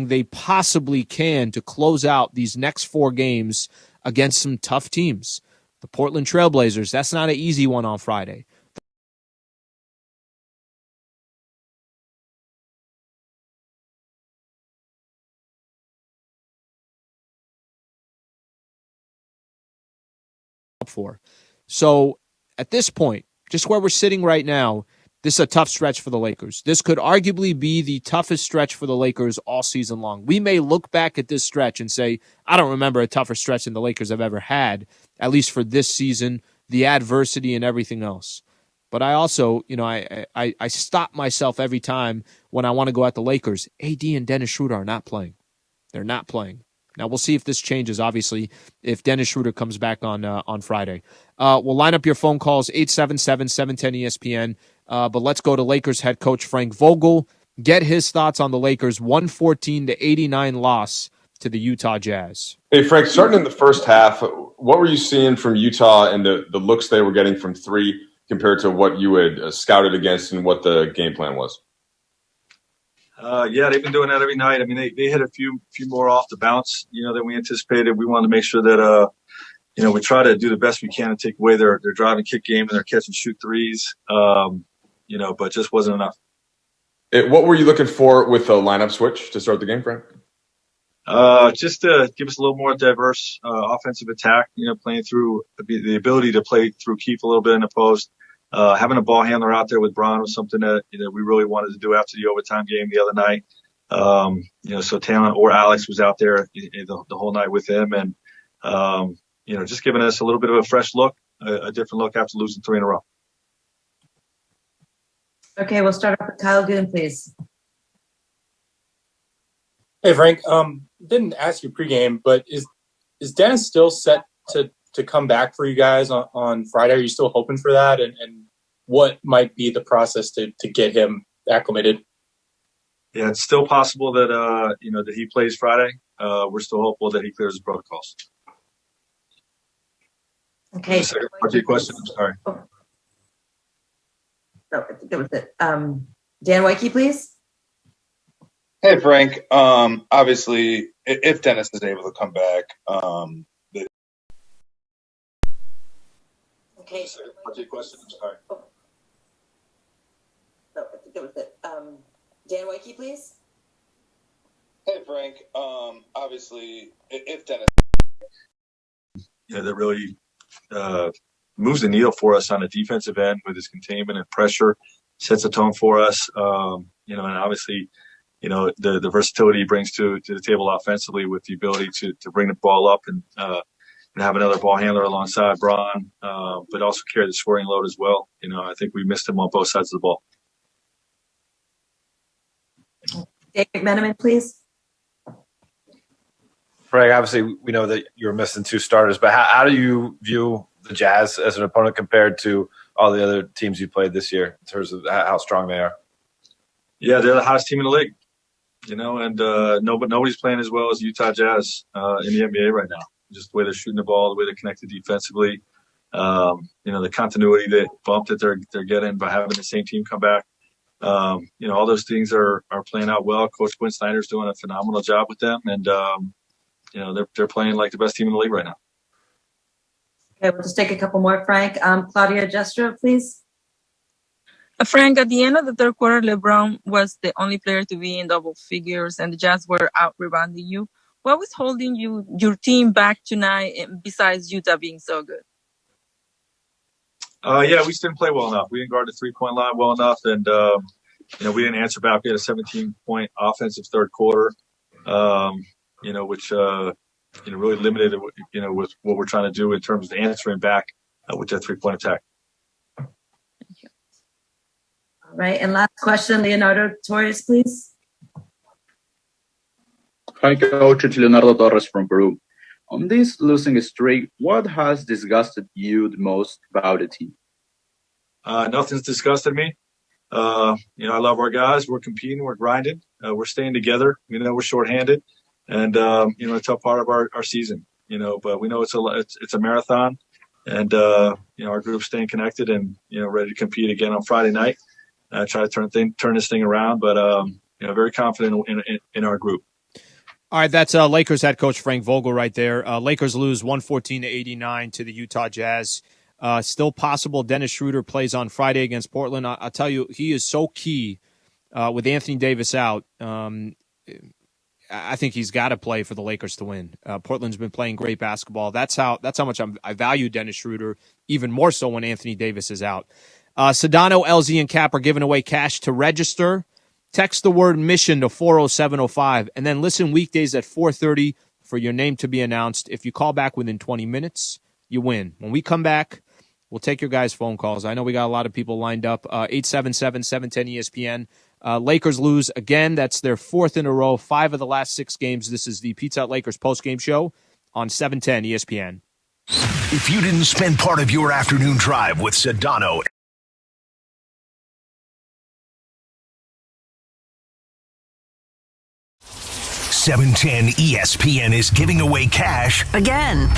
they possibly can to close out these next 4 games against some tough teams. The Portland Trailblazers, that's not an easy one on Friday. So at this point, just where we're sitting right now, this is a tough stretch for the Lakers. This could arguably be the toughest stretch for the Lakers all season long. We may look back at this stretch and say, I don't remember a tougher stretch than the Lakers have ever had, at least for this season, the adversity and everything else. But I also, I stop myself every time when I want to go at the Lakers. AD and Dennis Schroeder are not playing. They're not playing. Now, we'll see if this changes, obviously, if Dennis Schroeder comes back on Friday. We'll line up your phone calls, 877-710-ESPN. But let's go to Lakers head coach Frank Vogel, get his thoughts on the Lakers' 114-89 loss to the Utah Jazz. Hey, Frank, starting in the first half, what were you seeing from Utah and the looks they were getting from 3 compared to what you had scouted against and what the game plan was? Yeah, they've been doing that every night. I mean, they hit a few more off the bounce, than we anticipated. We wanted to make sure that, we try to do the best we can to take away their drive and kick game and their catch and shoot threes, but just wasn't enough. What were you looking for with the lineup switch to start the game, Frank? Just to give us a little more diverse offensive attack, playing through the ability to play through Keith a little bit in the post. Having a ball handler out there with Braun was something that we really wanted to do after the overtime game the other night. So Talent or Alex was out there the whole night with him, and just giving us a little bit of a fresh look, a different look after losing 3 in a row. Okay, we'll start off with Kyle Goon, please. Hey, Frank. Didn't ask you pregame, but is Dennis still set to come back for you guys on Friday? Are you still hoping for that? And what might be the process to get him acclimated? Yeah, it's still possible that that he plays Friday. We're still hopeful that he clears his protocols. Okay. Second part of your question. I'm sorry. Oh. No, I think that was it. Dan Wyke, please. Hey, Frank. Obviously, if Dennis is able to come back, okay. Second part of your question. I'm sorry. Oh. No, I think that was it. Dan Wyke, please. Hey, Frank. Obviously, if Dennis. That really moves the needle for us on the defensive end with his containment and pressure, sets a tone for us. And obviously, the versatility he brings to the table offensively with the ability to bring the ball up and have another ball handler alongside Braun, but also carry the scoring load as well. I think we missed him on both sides of the ball. Dave McMenamin, please. Frank, obviously, we know that you're missing 2 starters, but how do you view the Jazz as an opponent compared to all the other teams you played this year in terms of how strong they are? Yeah, they're the hottest team in the league, and nobody's playing as well as Utah Jazz in the NBA right now. Just the way they're shooting the ball, the way they're connected defensively, the continuity, that bump that they're getting by having the same team come back. All those things are playing out well. Coach Quinn Snyder's doing a phenomenal job with them, and they're playing like the best team in the league right now. Okay, we'll just take a couple more, Frank. Claudia Jestro, please. Frank, at the end of the third quarter, LeBron was the only player to be in double figures, and the Jazz were out-rebounding you. What was holding your team back tonight, besides Utah being so good? We just didn't play well enough. We didn't guard the three-point line well enough, and we didn't answer back. We had a 17-point offensive third quarter, which really limited with what we're trying to do in terms of answering back with that three-point attack. All right, and last question, Leonardo Torres, please. Hi, Coach. It's Leonardo Torres from Peru. On this losing streak, what has disgusted you the most about the team? Nothing's disgusted me. I love our guys. We're competing. We're grinding. We're staying together. We're shorthanded, and a tough part of our season. But we know it's a marathon, and our group's staying connected and ready to compete again on Friday night. Try to turn this thing around, but very confident in our group. All right, that's Lakers head coach Frank Vogel right there. Lakers lose 114-89 to the Utah Jazz. Still possible Dennis Schroeder plays on Friday against Portland. I'll tell you, he is so key with Anthony Davis out. I think he's got to play for the Lakers to win. Portland's been playing great basketball. That's how much I value Dennis Schroeder, even more so when Anthony Davis is out. Sedano, LZ, and Cap are giving away cash to register. Text the word mission to 40705, and then listen weekdays at 4:30 for your name to be announced. If you call back within 20 minutes, you win. When we come back, we'll take your guys' phone calls. I know we got a lot of people lined up. 877-710-ESPN. Lakers lose again. That's their fourth in a row, 5 of the last 6 games. This is the Pizza Hut Lakers postgame show on 710 ESPN. If you didn't spend part of your afternoon drive with Sedano, 710 ESPN is giving away cash again.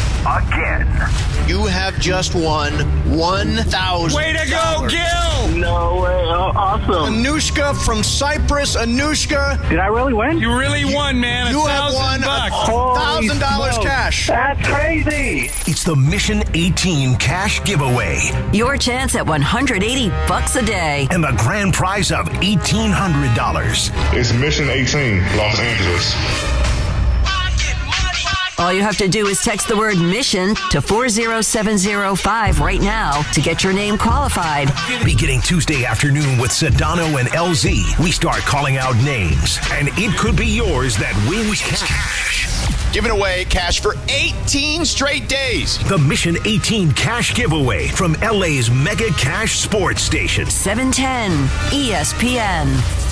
You have just won $1,000. Way to go, Gil! No way. Oh, awesome. Anushka from Cyprus. Anushka. Did I really win? You really won, man. You have won $1,000 cash. That's crazy. It's the Mission 18 cash giveaway. Your chance at $180 a day. And the grand prize of $1,800. It's Mission 18, Los Angeles. All you have to do is text the word mission to 40705 right now to get your name qualified. Beginning Tuesday afternoon with Sedano and LZ, we start calling out names, and it could be yours that wins cash. Giving away cash for 18 straight days. The Mission 18 cash giveaway from LA's Mega Cash Sports Station. 710 ESPN.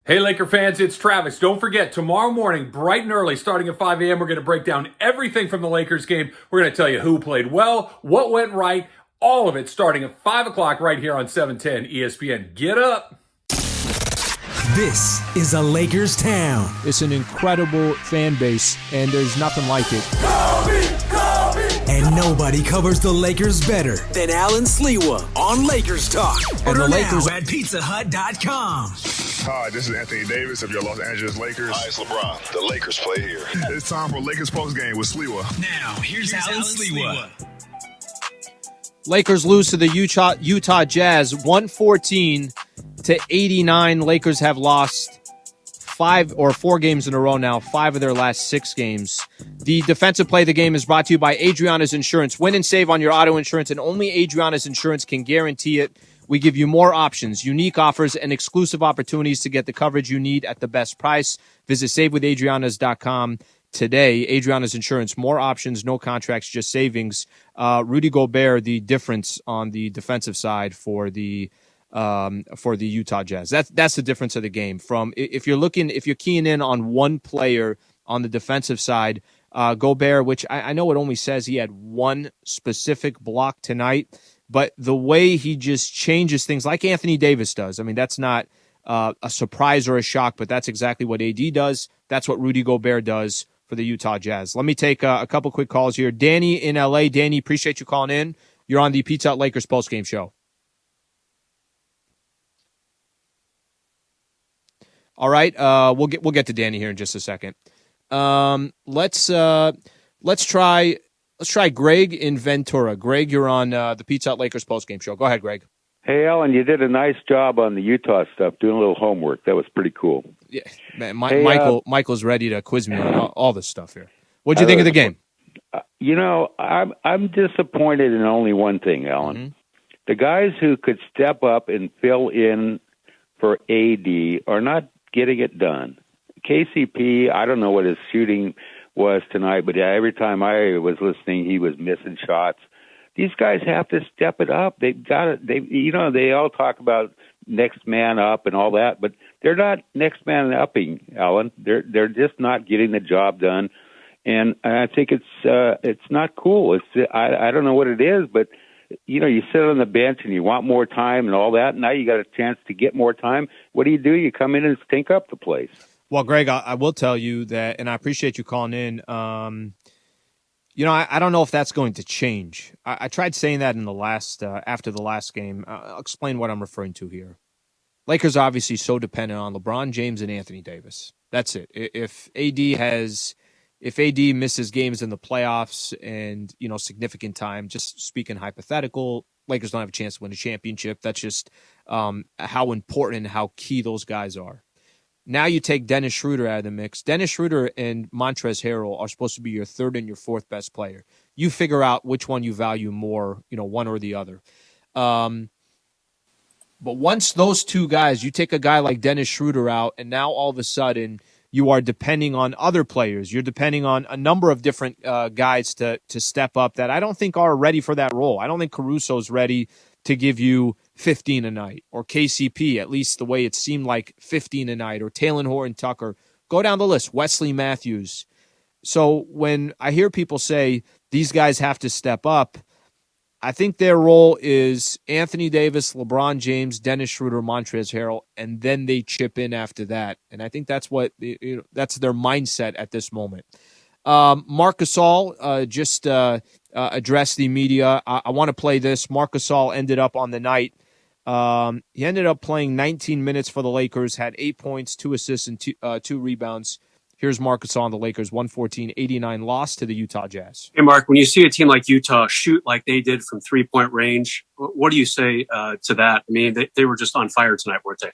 Hey, Laker fans, it's Travis. Don't forget, tomorrow morning, bright and early, starting at 5 a.m., we're going to break down everything from the Lakers game. We're going to tell you who played well, what went right, all of it starting at 5 o'clock right here on 710 ESPN. Get up. This is a Lakers town. It's an incredible fan base, and there's nothing like it. And nobody covers the Lakers better than Allen Sliwa on Lakers Talk. And Order the Lakers now at pizzahut.com. Hi, this is Anthony Davis of your Los Angeles Lakers. Hi, it's LeBron. The Lakers play here. It's time for Lakers postgame with Sliwa. Now, here's Allen Sliwa. Lakers lose to the Utah Jazz 114-89. Lakers have lost 4 games in a row now, 5 of their last 6 games. The defensive play of the game is brought to you by Adriana's Insurance. Win and save on your auto insurance, and only Adriana's Insurance can guarantee it. We give you more options, unique offers, and exclusive opportunities to get the coverage you need at the best price. Visit SaveWithAdrianas.com today. Adriana's Insurance, more options, no contracts, just savings. Rudy Gobert, the difference on the defensive side for the Utah Jazz. That's the difference of the game. From if you're keying in on one player on the defensive side, Gobert, which I know it only says he had one specific block tonight, but the way he just changes things like Anthony Davis does. I mean, that's not a surprise or a shock, but that's exactly what AD does. That's what Rudy Gobert does for the Utah Jazz. Let me take a couple quick calls here. Danny in LA. Danny, appreciate you calling in. You're on the Pizza Hut Lakers postgame show. All right, we'll get to Danny here in just a second. Let's try Greg in Ventura. Greg, you're on the Pizza Hut Lakers postgame show. Go ahead, Greg. Hey, Alan, you did a nice job on the Utah stuff, doing a little homework. That was pretty cool. Yeah, man, Michael's ready to quiz me on all this stuff here. What'd you think of the game? I'm disappointed in only one thing, Alan. Mm-hmm. The guys who could step up and fill in for AD are not getting it done. KCP, I don't know what his shooting was tonight, but every time I was listening, he was missing shots. These guys have to step it up. They've got it. They all talk about next man up and all that, but they're not next man upping, Alan. They're just not getting the job done. and I think it's not cool. I don't know what it is, but you sit on the bench and you want more time and all that. Now you got a chance to get more time. What do? You come in and stink up the place. Well, Greg, I will tell you that, and I appreciate you calling in. I don't know if that's going to change. I tried saying that in the last after the last game. I'll explain what I'm referring to here. Lakers obviously so dependent on LeBron James and Anthony Davis. That's it. If AD misses games in the playoffs and significant time, just speaking hypothetical, Lakers don't have a chance to win a championship. That's just how important and how key those guys are. Now you take Dennis Schroeder out of the mix. Dennis Schroeder and Montrezl Harrell are supposed to be your third and your fourth best player. You figure out which one you value more, one or the other. But once those two guys, you take a guy like Dennis Schroeder out, and now all of a sudden you are depending on other players. You're depending on a number of different guys to step up that I don't think are ready for that role. I don't think Caruso's ready to give you 15 a night, or KCP, at least the way it seemed like 15 a night, or Talen Horton-Tucker. Go down the list, Wesley Matthews. So when I hear people say these guys have to step up, I think their role is Anthony Davis, LeBron James, Dennis Schroeder, Montrezl Harrell, and then they chip in after that. And I think that's that's their mindset at this moment. Marc Gasol just addressed the media. I want to play this. Marc Gasol ended up on the night. He ended up playing 19 minutes for the Lakers, had 8 points, 2 assists, and 2 rebounds. Here's Marc Gasol on the Lakers' 114-89 loss to the Utah Jazz. Hey, Mark, when you see a team like Utah shoot like they did from three-point range, what do you say to that? I mean, they were just on fire tonight, weren't they?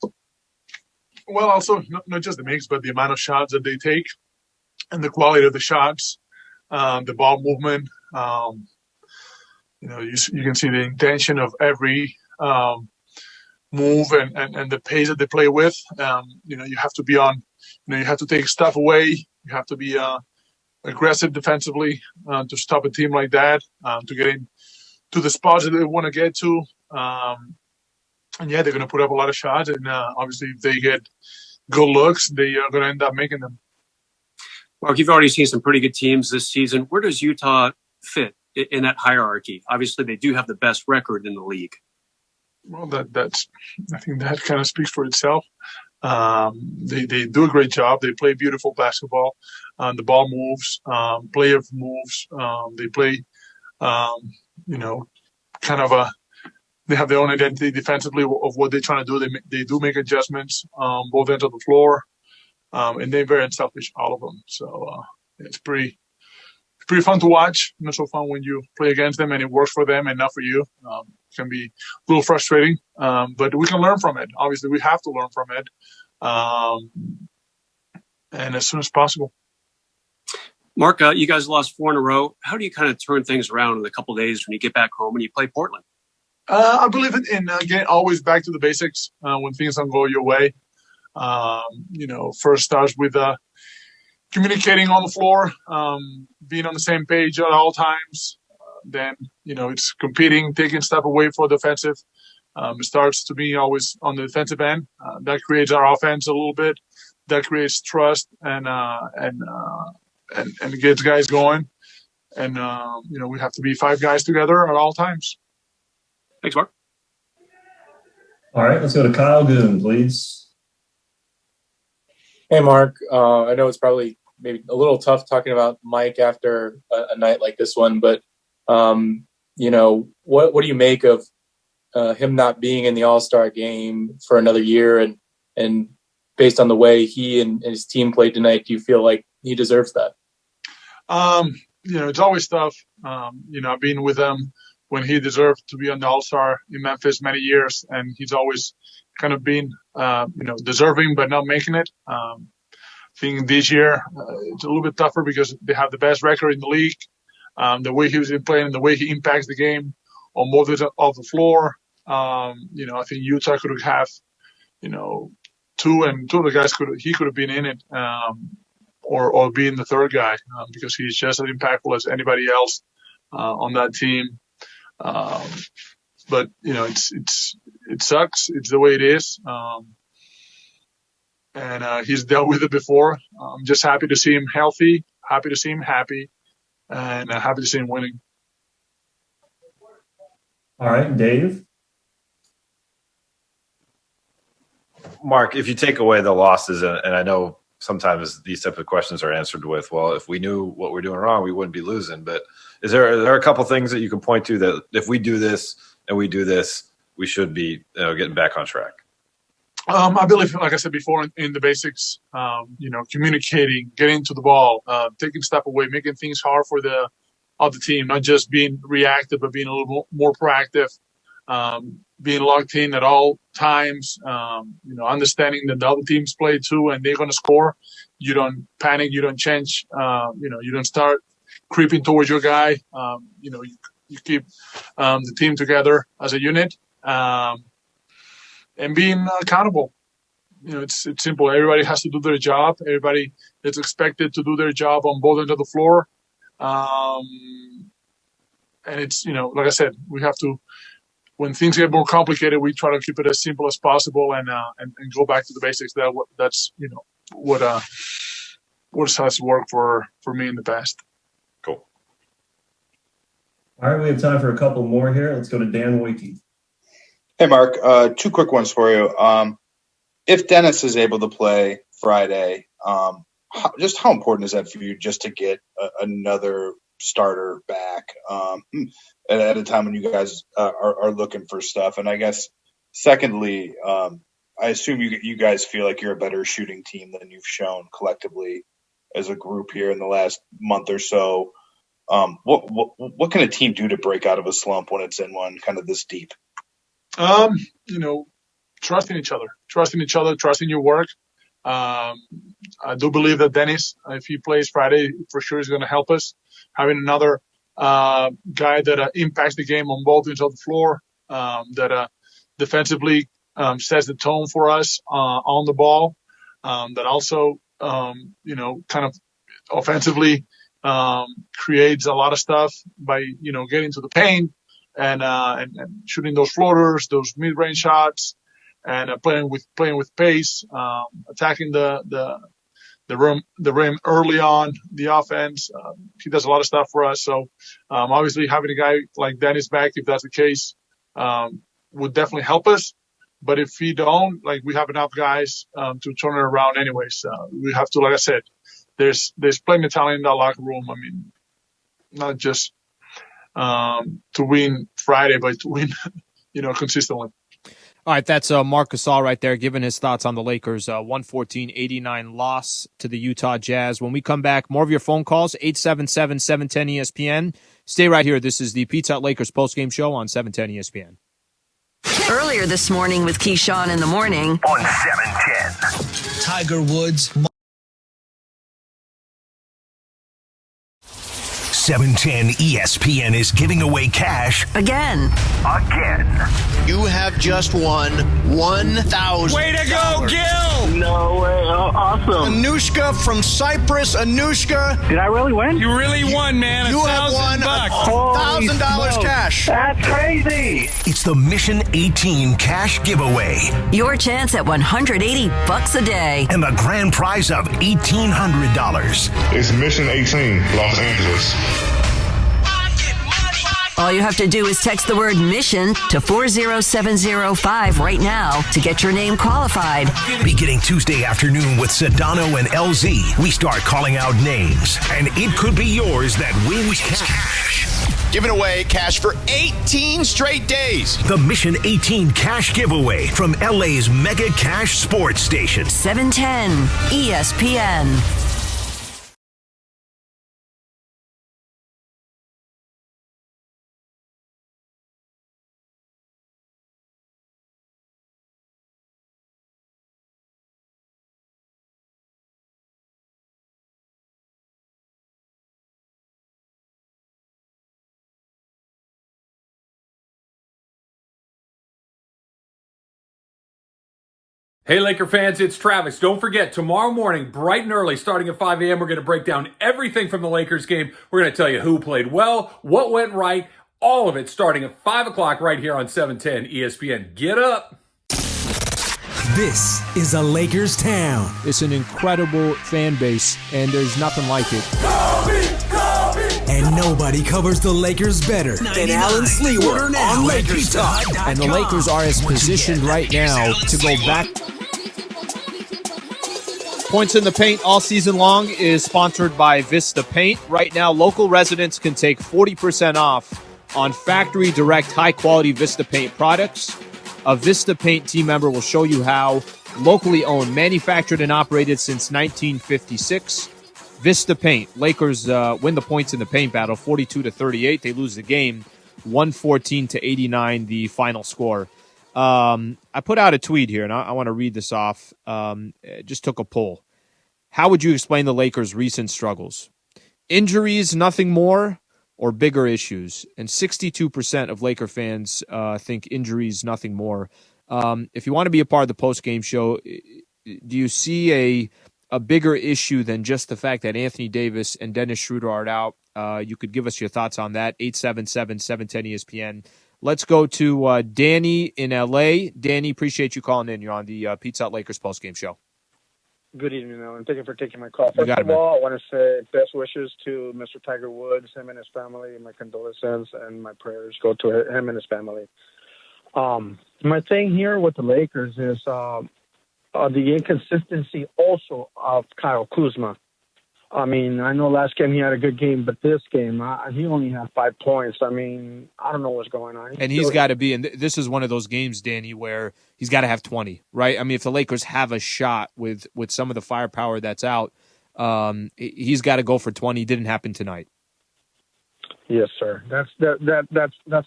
Well, also, not just the mix, but the amount of shots that they take and the quality of the shots, the ball movement. You can see the intention of every move and the pace that they play with. You have to be on. You have to take stuff away. You have to be aggressive defensively to stop a team like that, to get into the spots that they want to get to. And they're going to put up a lot of shots. And obviously, if they get good looks, they are going to end up making them. Mark, you've already seen some pretty good teams this season. Where does Utah fit in that hierarchy? Obviously, they do have the best record in the league. Well, I think that kind of speaks for itself. They do a great job. They play beautiful basketball. The ball moves, player moves. They play, they have their own identity defensively of what they're trying to do. They do make adjustments both ends of the floor, and they're very unselfish, all of them. So it's pretty fun to watch. Not so fun when you play against them and it works for them and not for you. It can be a little frustrating, but we can learn from it. Obviously, we have to learn from it, and as soon as possible. Mark, you guys lost 4 in a row. How do you kind of turn things around in a couple of days when you get back home and you play Portland? I believe in getting always back to the basics when things don't go your way. First starts with communicating on the floor, being on the same page at all times. Then, it's competing, taking stuff away for defensive. It starts to be always on the defensive end. That creates our offense a little bit. That creates trust and gets guys going. And, we have to be 5 guys together at all times. Thanks, Mark. All right, let's go to Kyle Goon, please. Hey, Mark. I know it's probably maybe a little tough talking about Mike after a night like this one, but what do you make of him not being in the All-Star game for another year, and based on the way he and his team played tonight, do you feel like he deserves that? It's always tough. I've been with him when he deserved to be on the All-Star in Memphis many years, and he's always kind of been, deserving but not making it. I think this year it's a little bit tougher because they have the best record in the league. The way he was playing and the way he impacts the game on both ends of the floor. I think Utah could have, 2 of the guys could have been in it, or being the third guy, because he's just as impactful as anybody else on that team. But it sucks. It's the way it is. And he's dealt with it before. I'm just happy to see him healthy, happy to see him happy, and happy to see him winning. All right, Dave. Mark, if you take away the losses, and I know sometimes these type of questions are answered with, well, if we knew what we're doing wrong, we wouldn't be losing. But are there a couple things that you can point to that if we do this and we do this, we should be getting back on track? I believe, like I said before, in the basics, communicating, getting to the ball, taking a step away, making things hard for the other team, not just being reactive, but being a little more proactive, being locked in at all times, understanding that the other teams play too and they're going to score. You don't panic, you don't change, you don't start creeping towards your guy. You keep the team together as a unit. And being accountable. It's simple. Everybody has to do their job. Everybody is expected to do their job on both ends of the floor. And it's, like I said, we have to, when things get more complicated, we try to keep it as simple as possible and go back to the basics. That's what has worked for me in the past. Cool. All right, we have time for a couple more here. Let's go to Dan Wojcicki. Hey, Mark, 2 quick ones for you. If Dennis is able to play Friday, how important is that for you just to get another starter back at a time when you guys are looking for stuff? And I guess, secondly, I assume you guys feel like you're a better shooting team than you've shown collectively as a group here in the last month or so. What can a team do to break out of a slump when it's in one kind of this deep? Trusting each other, trusting your work. I do believe that Dennis, if he plays Friday, for sure is going to help us. Having another guy that impacts the game on both ends of the floor, that defensively sets the tone for us on the ball, that also, kind of offensively creates a lot of stuff by, getting to the paint. And shooting those floaters, those mid-range shots, and playing with pace, attacking the rim early on the offense. He does a lot of stuff for us. So obviously having a guy like Dennis back, if that's the case, would definitely help us. But if he don't, we have enough guys to turn it around anyways. We have to, like I said, there's plenty of talent in that locker room. I mean, not just to win Friday, but to win, consistently. All right, that's Marc Gasol right there giving his thoughts on the Lakers' 114-89 loss to the Utah Jazz. When we come back, more of your phone calls, 877-710-ESPN. Stay right here. This is the Pizza Hut Lakers postgame show on 710 ESPN. Earlier this morning with Keyshawn in the morning on 710. Tiger Woods. 710 ESPN is giving away cash again. You have just won $1,000. Way to go, Gil! No way. Oh, awesome. Anushka from Cyprus. Anushka. Did I really win? You really won, man. You have won $1,000 cash. That's crazy. It's the Mission 18 cash giveaway. Your chance at $180 a day. And the grand prize of $1,800. It's Mission 18, Los Angeles. All you have to do is text the word mission to 40705 right now to get your name qualified. Beginning Tuesday afternoon with Sedano and LZ, we start calling out names, and it could be yours that wins cash. Giving away cash for 18 straight days. The Mission 18 cash giveaway from LA's Mega Cash Sports Station. 710 ESPN. Hey, Laker fans, it's Travis. Don't forget, tomorrow morning, bright and early, starting at 5 a.m., we're going to break down everything from the Lakers game. We're going to tell you who played well, what went right, all of it starting at 5 o'clock right here on 710 ESPN. Get up. This is a Lakers town. It's an incredible fan base, and there's nothing like it. And nobody covers the Lakers better than Allen Sliwa on Lakers Talk. And the Lakers are as positioned right now to go back. Points in the Paint all season long is sponsored by Vista Paint. Right now, local residents can take 40% off on factory direct high-quality Vista Paint products. A Vista Paint team member will show you how. Locally owned, manufactured, and operated since 1956. Vista Paint. Lakers win the points in the paint battle, 42-38. They lose the game, 114-89, the final score. I put out a tweet here, and I want to read this off. Just took a poll. How would you explain the Lakers' recent struggles? Injuries, nothing more, or bigger issues? And 62% of Laker fans think injuries, nothing more. If you want to be a part of the post-game show, do you see a bigger issue than just the fact that Anthony Davis and Dennis Schroeder are out? You could give us your thoughts on that, 877-710-ESPN. Let's go to Danny in L.A. Danny, appreciate you calling in. You're on the Pizza Hut Lakers post-game show. Good evening, Alan. Thank you for taking my call. You First got it, of man. all, I want to say best wishes to Mr. Tiger Woods, him and his family. My condolences and my prayers go to him and his family. My thing here with the Lakers is the inconsistency also of Kyle Kuzma. I mean, I know last game he had a good game, but this game, he only had 5 points. I mean, I don't know what's going on. And he's got to be, and this is one of those games, Danny, where he's got to have 20, right? I mean, if the Lakers have a shot with some of the firepower that's out, he's got to go for 20. Didn't happen tonight. Yes, sir. That's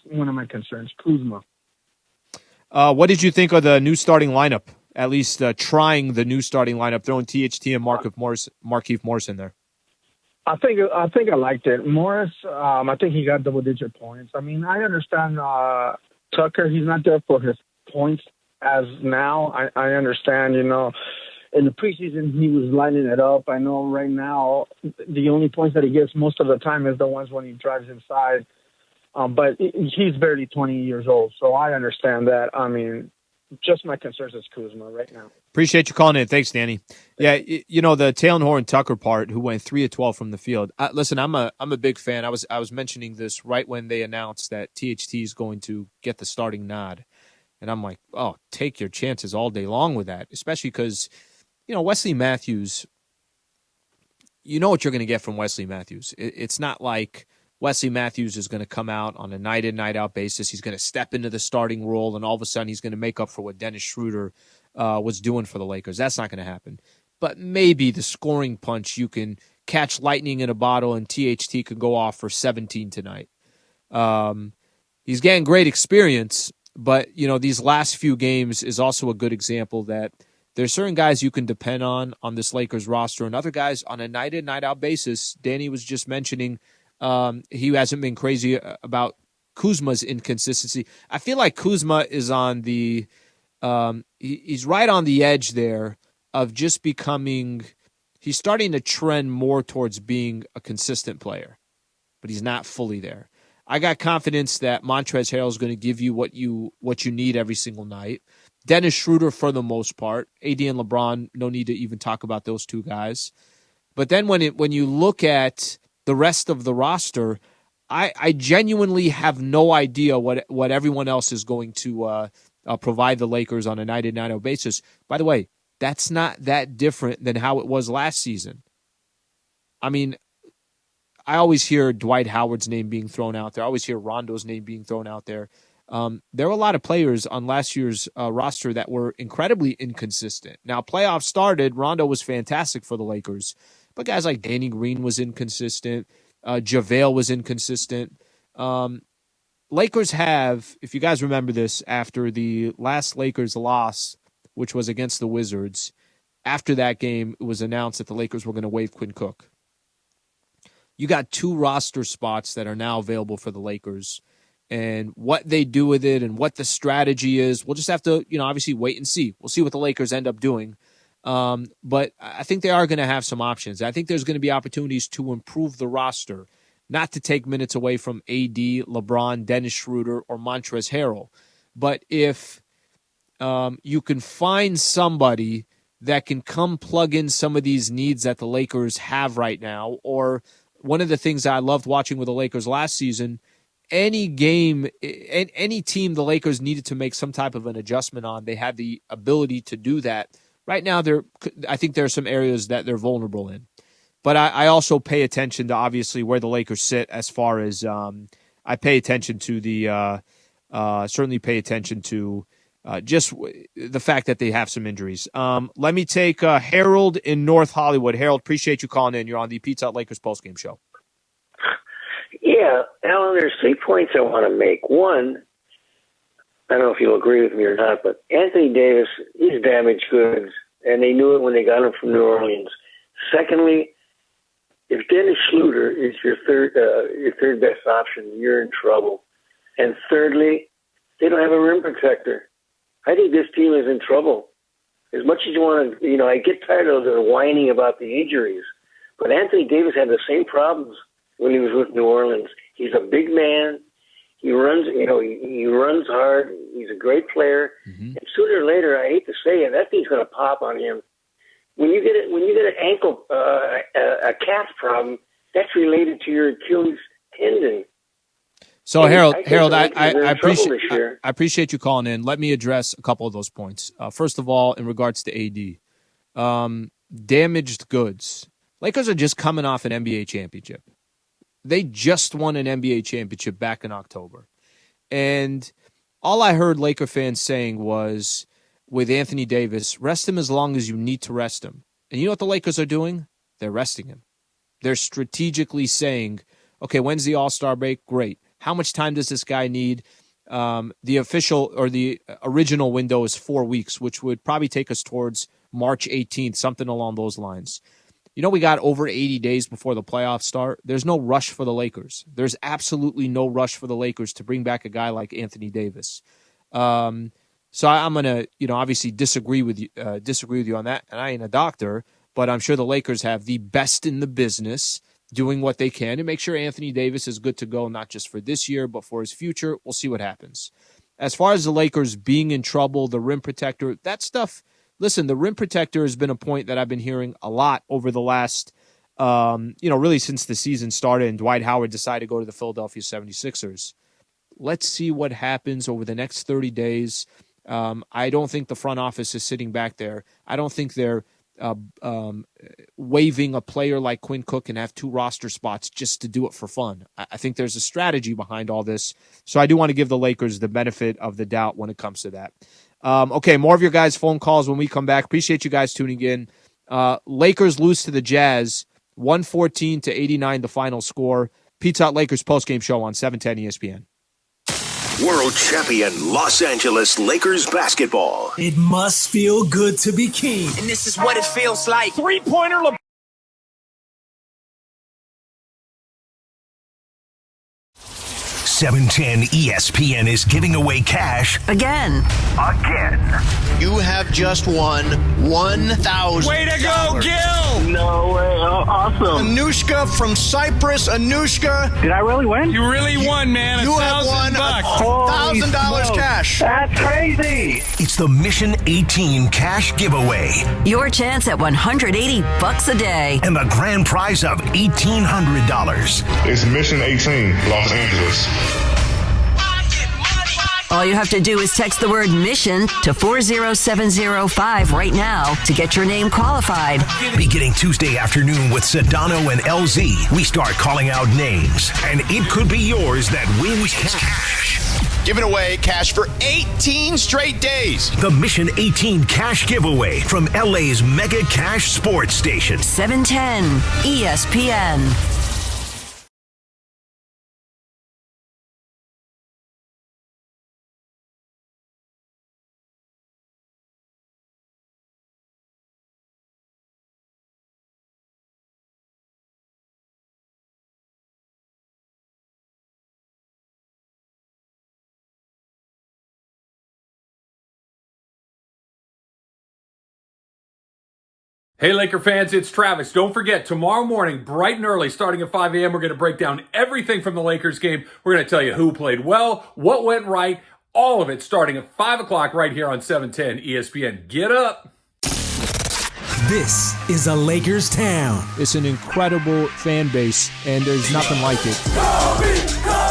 one of my concerns. Kuzma. What did you think of the new starting lineup? At least trying the new starting lineup, throwing THT and Markieff Morris in there. I think I liked it. Morris, I think he got double-digit points. I mean, I understand Tucker. He's not there for his points as now. I understand, in the preseason he was lining it up. I know right now the only points that he gets most of the time is the ones when he drives inside. But he's barely 20 years old, so I understand that. I mean, just my concerns is Kuzma right now. Appreciate you calling in. Thanks, Danny. Yeah, the Taylor Horn Tucker part, who went 3 of 12 from the field. Listen, I'm a big fan. I was mentioning this right when they announced that THT is going to get the starting nod, and I'm like, oh, take your chances all day long with that, especially because Wesley Matthews. You know what you're going to get from Wesley Matthews. It's not like Wesley Matthews is going to come out on a night-in, night-out basis. He's going to step into the starting role, and all of a sudden he's going to make up for what Dennis Schroeder was doing for the Lakers. That's not going to happen. But maybe the scoring punch, you can catch lightning in a bottle, and THT could go off for 17 tonight. He's getting great experience, but these last few games is also a good example that there's certain guys you can depend on this Lakers roster, and other guys on a night-in, night-out basis. Danny was just mentioning he hasn't been crazy about Kuzma's inconsistency. I feel like Kuzma is on the he's right on the edge there of just becoming – he's starting to trend more towards being a consistent player, but he's not fully there. I got confidence that Montrezl Harrell is going to give you what you need every single night. Dennis Schroeder for the most part. AD and LeBron, no need to even talk about those two guys. But then when you look at the rest of the roster, I genuinely have no idea what everyone else is going to provide the Lakers on a night-in, night-out basis. By the way, that's not that different than how it was last season. I mean, I always hear Dwight Howard's name being thrown out there. I always hear Rondo's name being thrown out there. There were a lot of players on last year's roster that were incredibly inconsistent. Now, playoffs started. Rondo was fantastic for the Lakers. But guys like Danny Green was inconsistent. JaVale was inconsistent. Lakers have, if you guys remember this, after the last Lakers loss, which was against the Wizards, after that game, it was announced that the Lakers were going to waive Quinn Cook. You got 2 roster spots that are now available for the Lakers. And what they do with it and what the strategy is, we'll just have to, obviously wait and see. We'll see what the Lakers end up doing. But I think they are going to have some options. I think there's going to be opportunities to improve the roster, not to take minutes away from AD, LeBron, Dennis Schroeder, or Montrezl Harrell. But if you can find somebody that can come plug in some of these needs that the Lakers have right now. Or one of the things I loved watching with the Lakers last season, any game, any team the Lakers needed to make some type of an adjustment on, they had the ability to do that. Right now, I think there are some areas that they're vulnerable in. But I also pay attention to, obviously, where the Lakers sit as far as I pay attention to certainly pay attention to just the fact that they have some injuries. Let me take Harold in North Hollywood. Harold, appreciate you calling in. You're on the Pizza Hut Lakers postgame show. Yeah, Alan, there's 3 points I want to make. One, I don't know if you'll agree with me or not, but Anthony Davis, he's damaged goods, and they knew it when they got him from New Orleans. Secondly, if Dennis Schluter is your third best option, you're in trouble. And thirdly, they don't have a rim protector. I think this team is in trouble. As much as you want to, I get tired of the whining about the injuries, but Anthony Davis had the same problems when he was with New Orleans. He's a big man. He runs, he runs hard. He's a great player. Mm-hmm. And sooner or later, I hate to say it, that thing's going to pop on him. When you get an ankle, a calf problem, that's related to your Achilles tendon. So Harold, I appreciate you calling in. Let me address a couple of those points. First of all, in regards to AD, damaged goods. Lakers are just coming off an NBA championship. They just won an NBA championship back in October. And all I heard Laker fans saying was, with Anthony Davis, rest him as long as you need to rest him. And you know what the Lakers are doing? They're resting him. They're strategically saying, okay, when's the All-Star break? Great. How much time does this guy need? The official or the original window is 4 weeks, which would probably take us towards March 18th, something along those lines. We got over 80 days before the playoffs start. There's no rush for the Lakers. There's absolutely no rush for the Lakers to bring back a guy like Anthony Davis. So I'm going to, obviously disagree with you on that. And I ain't a doctor, but I'm sure the Lakers have the best in the business doing what they can to make sure Anthony Davis is good to go, not just for this year, but for his future. We'll see what happens. As far as the Lakers being in trouble, the rim protector, that stuff, listen, the rim protector has been a point that I've been hearing a lot over the last, really since the season started and Dwight Howard decided to go to the Philadelphia 76ers. Let's see what happens over the next 30 days. I don't think the front office is sitting back there. I don't think they're waiving a player like Quinn Cook and have 2 roster spots just to do it for fun. I think there's a strategy behind all this. So I do want to give the Lakers the benefit of the doubt when it comes to that. Okay, more of your guys' phone calls when we come back. Appreciate you guys tuning in. Lakers lose to the Jazz, 114-89 the final score. Pizza Hut Lakers postgame show on 710 ESPN. World champion Los Angeles Lakers basketball. It must feel good to be king. And this is what it feels like. Three-pointer. 710 ESPN is giving away cash again. You have just won $1,000. Way to go, Gil! No way. Oh, awesome. Anushka from Cyprus. Anushka. Did I really win? You really won, man. You have won $1,000 cash. That's crazy. It's the Mission 18 cash giveaway. Your chance at $180 a day. And the grand prize of $1,800. It's Mission 18, Los Angeles. All you have to do is text the word mission to 40705 right now to get your name qualified. Beginning Tuesday afternoon with Sedano and LZ, we start calling out names, and it could be yours that wins cash. Giving away cash for 18 straight days. The Mission 18 cash giveaway from LA's Mega Cash Sports Station. 710 ESPN. Hey, Laker fans, it's Travis. Don't forget, tomorrow morning, bright and early, starting at 5 a.m., we're going to break down everything from the Lakers game. We're going to tell you who played well, what went right, All of it starting at 5 o'clock right here on 710 ESPN. Get up. This is a Lakers town. It's an incredible fan base, and there's nothing like it.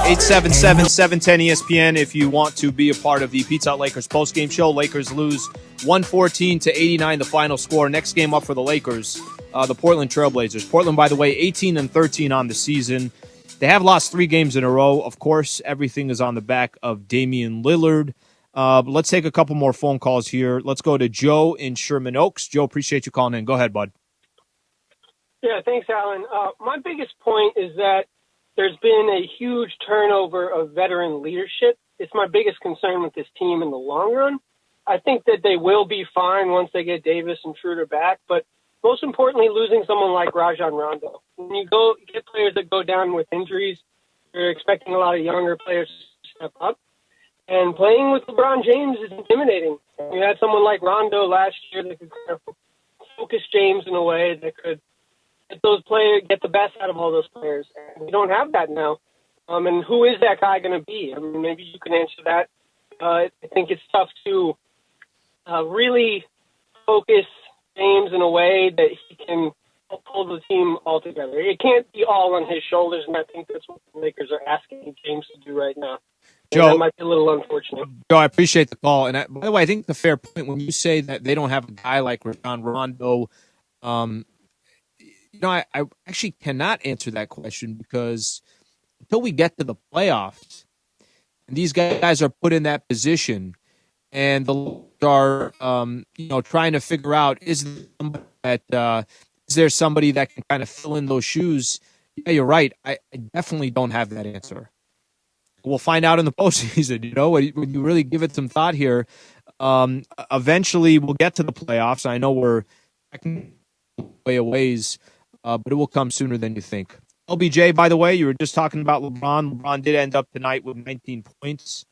877-710 ESPN if you want to be a part of the Pizza Hut Lakers postgame show. Lakers lose 114-89, the final score. Next game up for the Lakers, the Portland Trailblazers. Portland, by the way, 18-13 on the season. They have lost 3 games in a row. Of course, everything is on the back of Damian Lillard. But let's take a couple more phone calls here. Let's go to Joe in Sherman Oaks. Joe, appreciate you calling in. Go ahead, bud. Yeah, thanks, Alan. My biggest point is that there's been a huge turnover of veteran leadership. It's my biggest concern with this team in the long run. I think that they will be fine once they get Davis and Schroeder back, but most importantly, losing someone like Rajon Rondo. When you get players that go down with injuries, you're expecting a lot of younger players to step up. And playing with LeBron James is intimidating. You had someone like Rondo last year that could kind of focus James in a way that could get the best out of all those players. And we don't have that now. And who is that guy going to be? I mean, maybe you can answer that. I think it's tough to really focus James in a way that he can pull the team all together. It can't be all on his shoulders, and I think that's what the Lakers are asking James to do right now. Joe, that might be a little unfortunate. Joe, I appreciate the call. And by the way, I think the fair point when you say that they don't have a guy like Rajon Rondo, I actually cannot answer that question because until we get to the playoffs, and these guys are put in that position, and the are trying to figure out is there somebody that can kind of fill in those shoes? Yeah, you're right. I definitely don't have that answer. We'll find out in the postseason. When you really give it some thought here, eventually we'll get to the playoffs. I know we're way a ways, but it will come sooner than you think. LBJ, by the way, you were just talking about LeBron. LeBron did end up tonight with 19 points,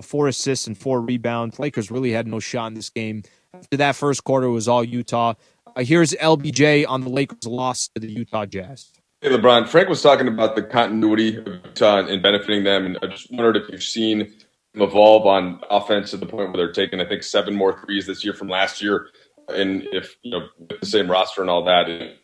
4 assists, and 4 rebounds. Lakers really had no shot in this game. After that first quarter, it was all Utah. Here's LBJ on the Lakers' loss to the Utah Jazz. Hey, LeBron. Frank was talking about the continuity of Utah and benefiting them, and I just wondered if you've seen them evolve on offense to the point where they're taking, I think, 7 more threes this year from last year, and if with the same roster and all that.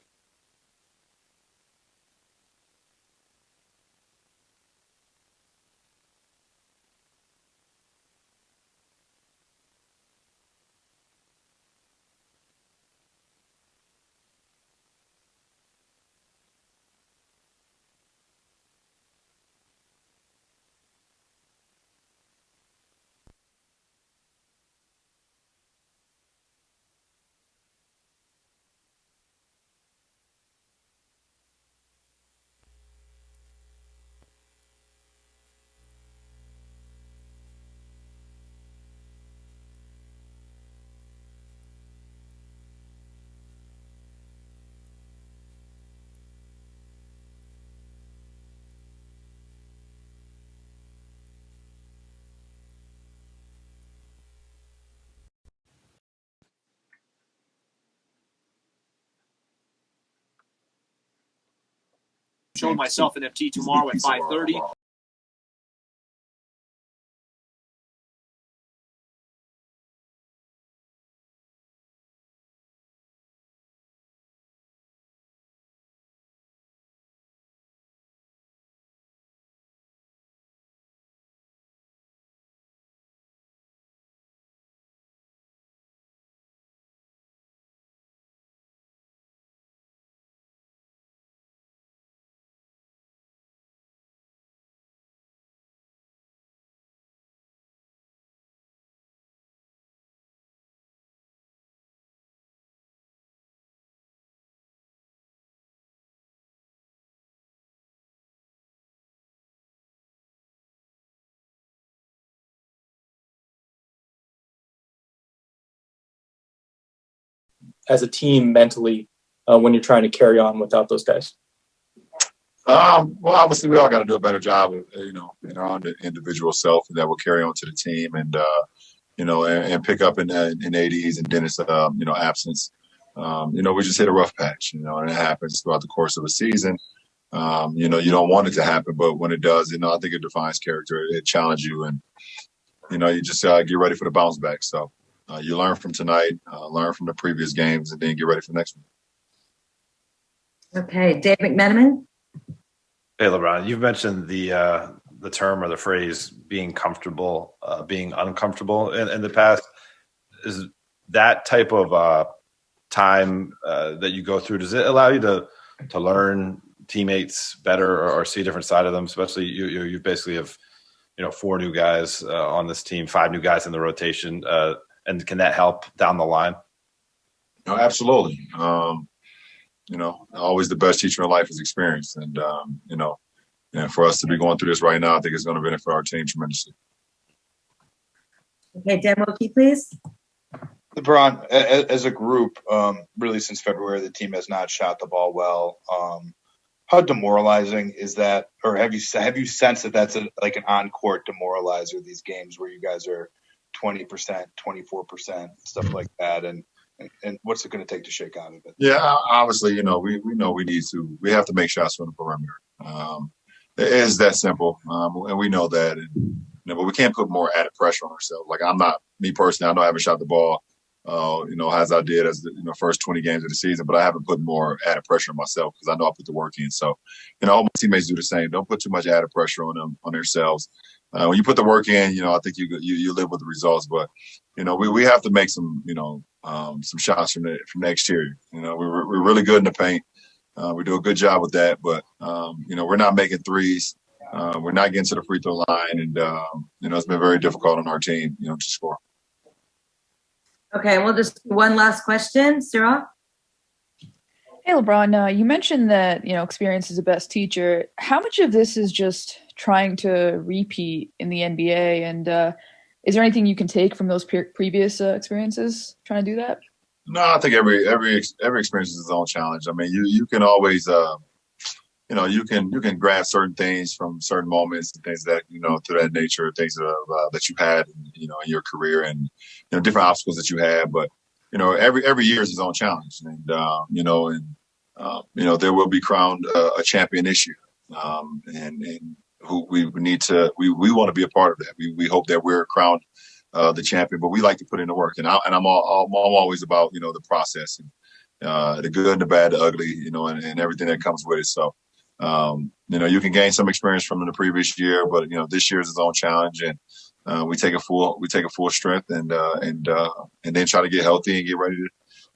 Showing myself an FT tomorrow at 5:30. As a team mentally when you're trying to carry on without those guys? Well, obviously, we all got to do a better job of, in our own individual self, and that will carry on to the team, and and pick up in AD's and Dennis, absence. We just hit a rough patch, and it happens throughout the course of a season. You don't want it to happen, but when it does, I think it defines character. It challenges you, and you just get ready for the bounce back. So you learn from tonight, learn from the previous games, and then get ready for the next one. Okay, Dave McMenamin. Hey, LeBron, you've mentioned the term or the phrase being comfortable, being uncomfortable in the past. Is that type of time that you go through, does it allow you to learn teammates better or see a different side of them? Especially you basically have 4 new guys on this team, 5 new guys in the rotation, and can that help down the line? No, absolutely. Always the best teacher in life is experience, and for us to be going through this right now, I think it's going to benefit our team tremendously. Okay, Dan Wilkie, please. LeBron, as a group, really since February, the team has not shot the ball well. How demoralizing is that, or have you sensed that that's like an on-court demoralizer? These games where you guys are 20%, 24%, stuff like that, and what's it going to take to shake out of it? Yeah, obviously, we know we have to make shots from the perimeter. It is that simple, and we know that, but we can't put more added pressure on ourselves. Like me personally, I know I haven't shot the ball, as I did as the first 20 games of the season, but I haven't put more added pressure on myself because I know I put the work in. So, all my teammates do the same. Don't put too much added pressure on them, on themselves. When you put the work in, I think you live with the results. But, we have to make some shots from the exterior. We're really good in the paint. We do a good job with that, but we're not making threes. We're not getting to the free throw line, and it's been very difficult on our team, to score. Okay, we'll just one last question, Sarah. Hey, LeBron, you mentioned that experience is the best teacher. How much of this is just trying to repeat in the NBA, and is there anything you can take from those previous experiences trying to do that? No, I think every experience is its own challenge. I mean, you can always, you can grab certain things from certain moments and things that, to that nature, things that you've had, in your career and, different obstacles that you have. But, every year is its own challenge. And, there will be crowned a champion this year. And who we need to, we want to be a part of that. We hope that we're crowned the champion, but we like to put in the work, and I'm always about the process, and the good and the bad, the ugly, and everything that comes with it. So you can gain some experience from the previous year, but this year is its own challenge, and we take a full strength, and then try to get healthy and get ready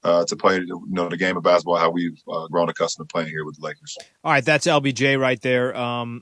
to play the game of basketball how we've grown accustomed to playing here with the Lakers. All right, that's LBJ right there.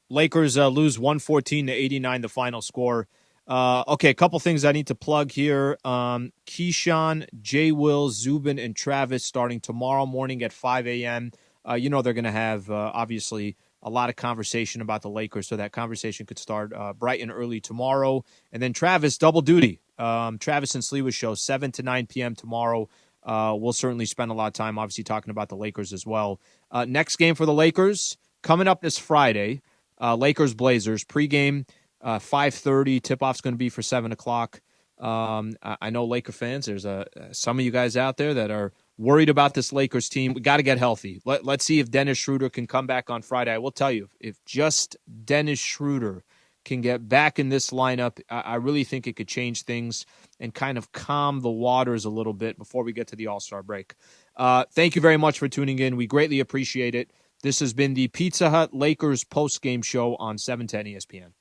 Lakers lose 114-89, the final score. Okay, a couple things I need to plug here. Keyshawn, J. Will, Zubin, and Travis starting tomorrow morning at 5 a.m. They're going to have, obviously, a lot of conversation about the Lakers, so that conversation could start bright and early tomorrow. And then Travis, double duty. Travis and Sliwa show, 7 to 9 p.m. tomorrow. We'll certainly spend a lot of time, obviously, talking about the Lakers as well. Next game for the Lakers, coming up this Friday, Lakers-Blazers, pregame. 5:30, tip-off's going to be for 7 o'clock. I know Laker fans, there's some of you guys out there that are worried about this Lakers team. We got to get healthy. Let's see if Dennis Schroeder can come back on Friday. I will tell you, if just Dennis Schroeder can get back in this lineup, I really think it could change things and kind of calm the waters a little bit before we get to the All-Star break. Thank you very much for tuning in. We greatly appreciate it. This has been the Pizza Hut Lakers post-game show on 710 ESPN.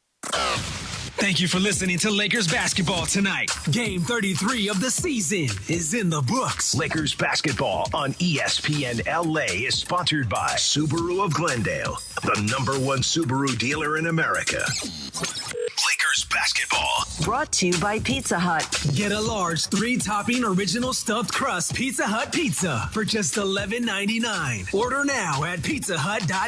Thank you for listening to Lakers basketball tonight. Game 33 of the season is in the books. Lakers basketball on ESPN LA is sponsored by Subaru of Glendale, the #1 Subaru dealer in America. Lakers basketball. Brought to you by Pizza Hut. Get a large 3-topping original stuffed crust Pizza Hut pizza for just $11.99. Order now at pizzahut.com.